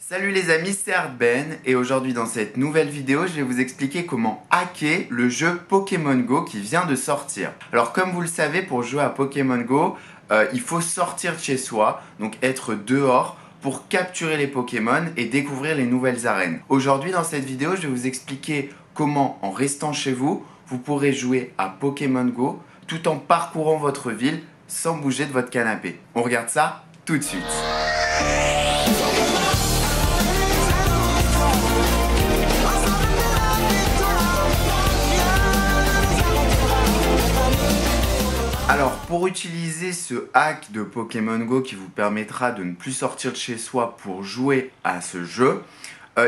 Salut les amis, c'est Artben et aujourd'hui dans cette nouvelle vidéo, je vais vous expliquer comment hacker le jeu Pokémon Go qui vient de sortir. Alors comme vous le savez, pour jouer à Pokémon Go, il faut sortir de chez soi, donc être dehors pour capturer les Pokémon et découvrir les nouvelles arènes. Aujourd'hui dans cette vidéo, je vais vous expliquer comment en restant chez vous, vous pourrez jouer à Pokémon Go tout en parcourant votre ville sans bouger de votre canapé. On regarde ça tout de suite. Alors pour utiliser ce hack de Pokémon Go qui vous permettra de ne plus sortir de chez soi pour jouer à ce jeu,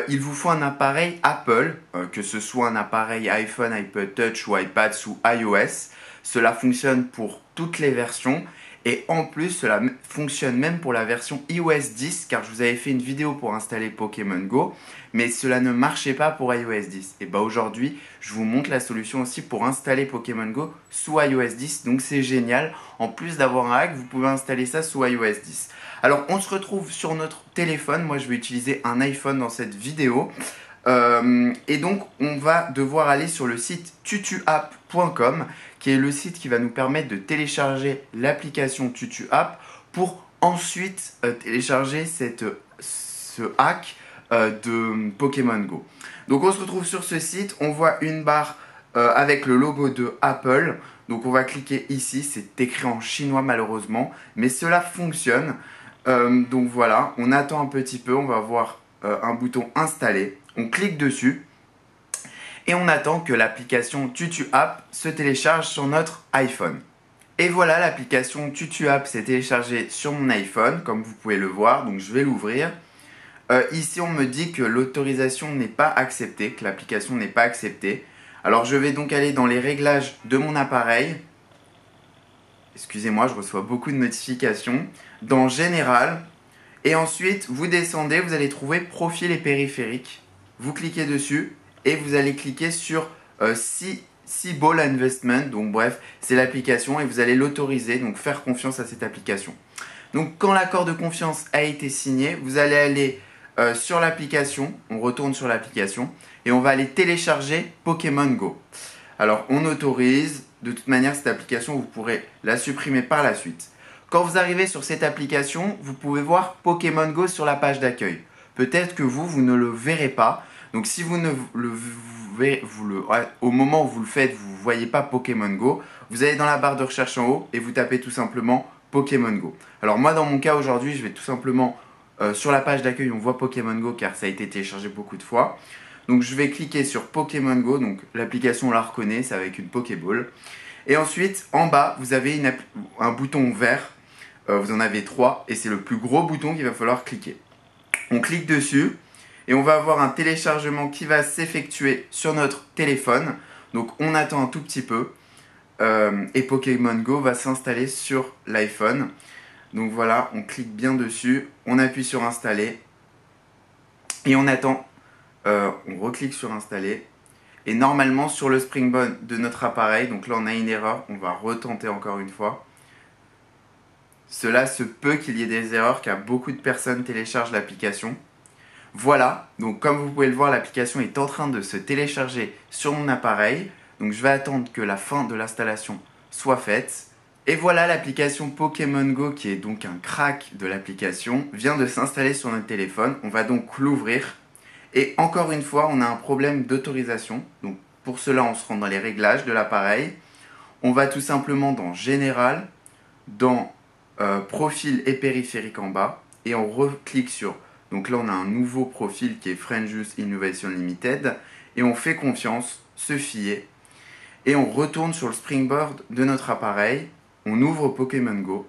il vous faut un appareil Apple, que ce soit un appareil iPhone, iPod Touch ou iPad sous iOS. Cela fonctionne pour toutes les versions et en plus cela fonctionne même pour la version iOS 10 car je vous avais fait une vidéo pour installer Pokémon Go mais cela ne marchait pas pour iOS 10. Et bah aujourd'hui je vous montre la solution aussi pour installer Pokémon Go sous iOS 10, donc c'est génial. En plus d'avoir un hack, vous pouvez installer ça sous iOS 10. Alors on se retrouve sur notre téléphone, moi je vais utiliser un iPhone dans cette vidéo. Et donc on va devoir aller sur le site tutuapp.com qui est le site qui va nous permettre de télécharger l'application TutuApp pour ensuite télécharger ce hack de Pokémon Go. Donc on se retrouve sur ce site, on voit une barre avec le logo de Apple. Donc on va cliquer ici, c'est écrit en chinois malheureusement, mais cela fonctionne. Donc voilà, on attend un petit peu, on va voir un bouton installer. On clique dessus et on attend que l'application TutuApp se télécharge sur notre iPhone. Et voilà, l'application TutuApp s'est téléchargée sur mon iPhone, comme vous pouvez le voir. Donc je vais l'ouvrir. Ici, on me dit que l'autorisation n'est pas acceptée, que l'application n'est pas acceptée. Alors je vais donc aller dans les réglages de mon appareil. Excusez-moi, je reçois beaucoup de notifications. Dans Général. Et ensuite, vous descendez, vous allez trouver Profil et périphériques. Vous cliquez dessus et vous allez cliquer sur Ball Investment. Donc bref, c'est l'application et vous allez l'autoriser, donc faire confiance à cette application. Donc quand l'accord de confiance a été signé, vous allez aller sur l'application, on retourne sur l'application et on va aller télécharger Pokémon Go. Alors on autorise, de toute manière cette application vous pourrez la supprimer par la suite. Quand vous arrivez sur cette application, vous pouvez voir Pokémon Go sur la page d'accueil. Peut-être que vous ne le verrez pas. Donc si vous ne le verrez, au moment où vous le faites, vous ne voyez pas Pokémon Go, vous allez dans la barre de recherche en haut et vous tapez tout simplement Pokémon Go. Alors moi dans mon cas aujourd'hui, je vais tout simplement sur la page d'accueil, on voit Pokémon Go car ça a été téléchargé beaucoup de fois. Donc je vais cliquer sur Pokémon Go, donc l'application on la reconnaît, c'est avec une Pokéball. Et ensuite en bas, vous avez un bouton vert, vous en avez 3 et c'est le plus gros bouton qu'il va falloir cliquer. On clique dessus et on va avoir un téléchargement qui va s'effectuer sur notre téléphone. Donc on attend un tout petit peu et Pokémon Go va s'installer sur l'iPhone. Donc voilà, on clique bien dessus, on appuie sur installer et on attend, on reclique sur installer et normalement sur le Springboard de notre appareil, donc là on a une erreur, on va retenter encore une fois. Cela se peut qu'il y ait des erreurs car beaucoup de personnes téléchargent l'application. Voilà, donc comme vous pouvez le voir, l'application est en train de se télécharger sur mon appareil. Donc je vais attendre que la fin de l'installation soit faite. Et voilà, l'application Pokémon Go, qui est donc un crack de l'application, vient de s'installer sur notre téléphone. On va donc l'ouvrir. Et encore une fois, on a un problème d'autorisation. Donc pour cela, on se rend dans les réglages de l'appareil. On va tout simplement dans Général, dans Profil et périphérique en bas. Et on reclique sur... Donc là, on a un nouveau profil qui est Frenjus Innovation Limited. Et on fait confiance, se fier. Et on retourne sur le Springboard de notre appareil. On ouvre Pokémon Go.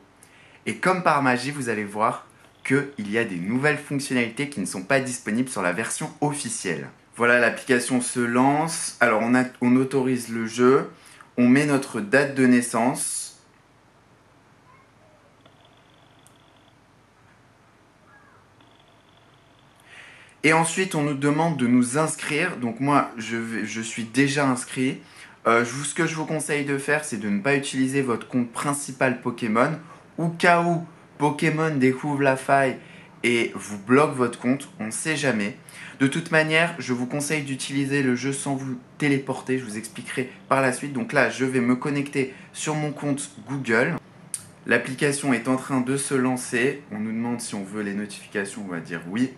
Et comme par magie, vous allez voir qu'il y a des nouvelles fonctionnalités qui ne sont pas disponibles sur la version officielle. Voilà, l'application se lance. Alors, on autorise le jeu. On met notre date de naissance. Et ensuite, on nous demande de nous inscrire. Donc moi, je suis déjà inscrit. Ce que je vous conseille de faire, c'est de ne pas utiliser votre compte principal Pokémon. Au cas où Pokémon découvre la faille et vous bloque votre compte, on ne sait jamais. De toute manière, je vous conseille d'utiliser le jeu sans vous téléporter, je vous expliquerai par la suite. Donc là, je vais me connecter sur mon compte Google. L'application est en train de se lancer. On nous demande si on veut les notifications, on va dire oui.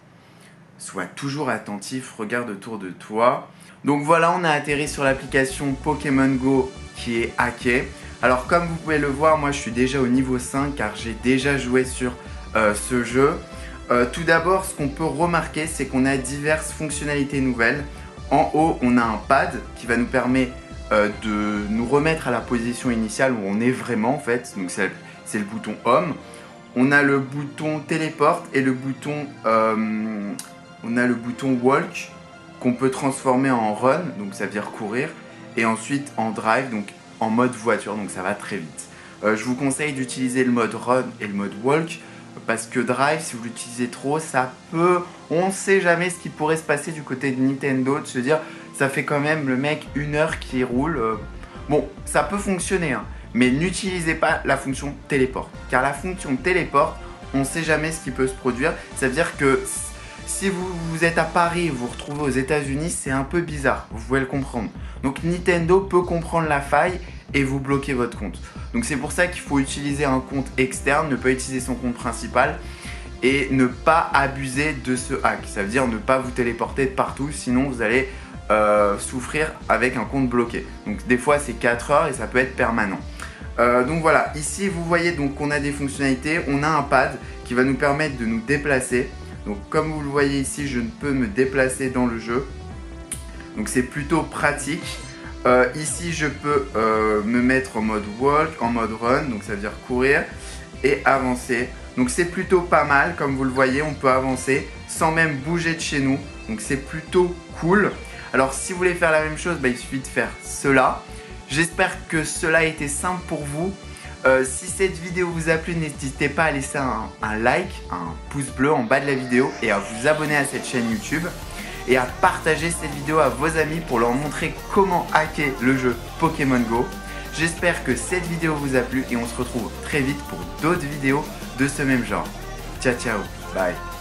Sois toujours attentif, regarde autour de toi. Donc voilà, on a atterri sur l'application Pokémon Go qui est hackée. Alors comme vous pouvez le voir, moi je suis déjà au niveau 5 car j'ai déjà joué sur ce jeu. Tout d'abord, ce qu'on peut remarquer, c'est qu'on a diverses fonctionnalités nouvelles. En haut, on a un pad qui va nous permettre de nous remettre à la position initiale où on est vraiment en fait. Donc c'est le bouton Home. On a le bouton Téléporte et le bouton, Walk qu'on peut transformer en Run, donc ça veut dire courir. Et ensuite en Drive, donc en mode voiture, donc ça va très vite. Je vous conseille d'utiliser le mode Run et le mode Walk. Parce que Drive, si vous l'utilisez trop, ça peut... On ne sait jamais ce qui pourrait se passer du côté de Nintendo, de se dire, ça fait quand même le mec 1 heure qui roule. Bon, ça peut fonctionner, hein, mais n'utilisez pas la fonction téléporte. Car la fonction téléporte, on ne sait jamais ce qui peut se produire. Ça veut dire que si vous êtes à Paris et vous vous retrouvez aux États-Unis, c'est un peu bizarre, vous pouvez le comprendre. Donc Nintendo peut comprendre la faille et vous bloquer votre compte. Donc c'est pour ça qu'il faut utiliser un compte externe, ne pas utiliser son compte principal et ne pas abuser de ce hack. Ça veut dire ne pas vous téléporter de partout, sinon vous allez souffrir avec un compte bloqué. Donc des fois c'est 4 heures et ça peut être permanent. Donc voilà, ici vous voyez donc qu'on a des fonctionnalités, on a un pad qui va nous permettre de nous déplacer. Donc comme vous le voyez ici, je ne peux me déplacer dans le jeu. Donc c'est plutôt pratique. Ici je peux me mettre en mode walk, en mode run, donc ça veut dire courir et avancer. Donc c'est plutôt pas mal, comme vous le voyez, on peut avancer sans même bouger de chez nous. Donc c'est plutôt cool. Alors si vous voulez faire la même chose, il suffit de faire cela. J'espère que cela a été simple pour vous. Si cette vidéo vous a plu, n'hésitez pas à laisser un like, un pouce bleu en bas de la vidéo et à vous abonner à cette chaîne YouTube. Et à partager cette vidéo à vos amis pour leur montrer comment hacker le jeu Pokémon Go. J'espère que cette vidéo vous a plu et on se retrouve très vite pour d'autres vidéos de ce même genre. Ciao ciao, bye.